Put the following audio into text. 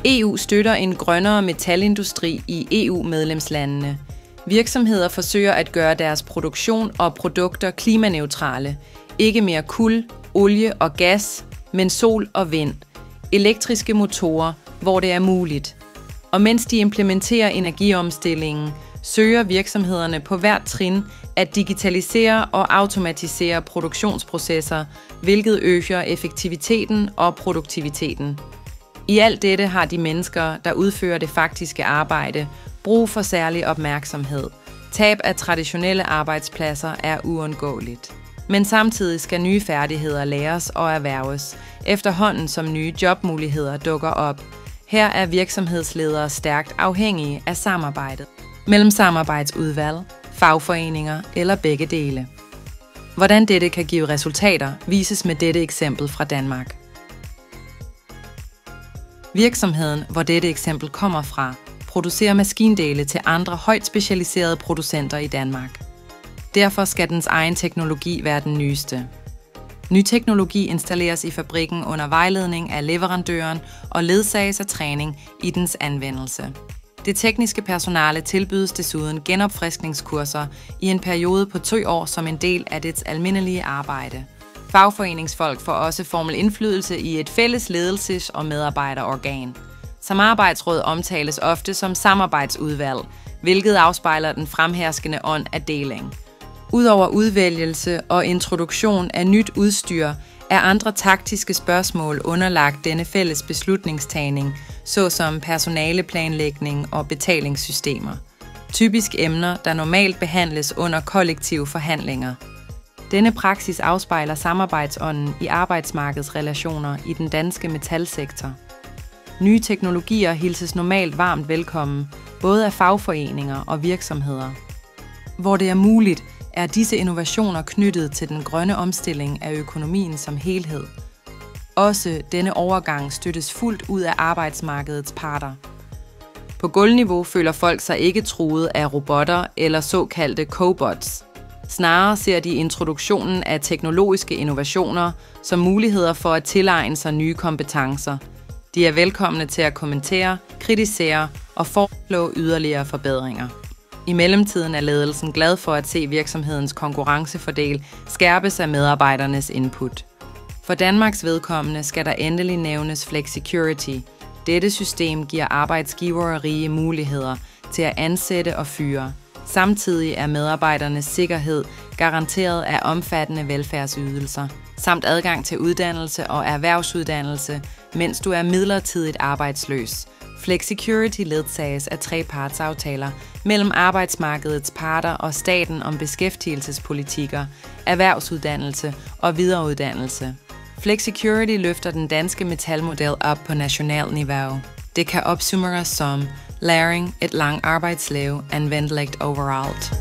EU støtter en grønnere metalindustri i EU-medlemslandene. Virksomheder forsøger at gøre deres produktion og produkter klimaneutrale. Ikke mere kul, olie og gas, men sol og vind. Elektriske motorer, hvor det er muligt. Og mens de implementerer energiomstillingen, søger virksomhederne på hvert trin at digitalisere og automatisere produktionsprocesser, hvilket øger effektiviteten og produktiviteten. I alt dette har de mennesker, der udfører det faktiske arbejde, brug for særlig opmærksomhed. Tab af traditionelle arbejdspladser er uundgåeligt. Men samtidig skal nye færdigheder læres og erhverves, efterhånden som nye jobmuligheder dukker op. Her er virksomhedsledere stærkt afhængige af samarbejdet mellem samarbejdsudvalg, fagforeninger eller begge dele. Hvordan dette kan give resultater, vises med dette eksempel fra Danmark. Virksomheden, hvor dette eksempel kommer fra, producerer maskindele til andre højt specialiserede producenter i Danmark. Derfor skal dens egen teknologi være den nyeste. Ny teknologi installeres i fabrikken under vejledning af leverandøren og ledsages af træning i dens anvendelse. Det tekniske personale tilbydes desuden genopfriskningskurser i en periode på 2 år som en del af dets almindelige arbejde. Fagforeningsfolk får også formel indflydelse i et fælles ledelses- og medarbejderorgan. Samarbejdsråd omtales ofte som samarbejdsudvalg, hvilket afspejler den fremherskende ånd af deling. Udover udvælgelse og introduktion af nyt udstyr, er andre taktiske spørgsmål underlagt denne fælles beslutningstagning, såsom personaleplanlægning og betalingssystemer. Typisk emner, der normalt behandles under kollektive forhandlinger. Denne praksis afspejler samarbejdsånden i arbejdsmarkedsrelationer i den danske metalsektor. Nye teknologier hilses normalt varmt velkommen, både af fagforeninger og virksomheder. Hvor det er muligt, er disse innovationer knyttet til den grønne omstilling af økonomien som helhed. Også denne overgang støttes fuldt ud af arbejdsmarkedets parter. På gulvniveau føler folk sig ikke truet af robotter eller såkaldte cobots. Snarere ser de introduktionen af teknologiske innovationer som muligheder for at tilegne sig nye kompetencer. De er velkomne til at kommentere, kritisere og foreslå yderligere forbedringer. I mellemtiden er ledelsen glad for at se virksomhedens konkurrencefordel skærpes af medarbejdernes input. For Danmarks vedkommende skal der endelig nævnes Flexicurity. Dette system giver arbejdsgivere rige muligheder til at ansætte og fyre. Samtidig er medarbejdernes sikkerhed garanteret af omfattende velfærdsydelser, samt adgang til uddannelse og erhvervsuddannelse, mens du er midlertidigt arbejdsløs. Flexicurity ledsages af trepartsaftaler mellem arbejdsmarkedets parter og staten om beskæftigelsespolitikker, erhvervsuddannelse og videreuddannelse. Flexicurity løfter den danske metalmodel op på national niveau. Det kan opsummeres som læring, et langt arbejdsliv, anvendeligt overalt.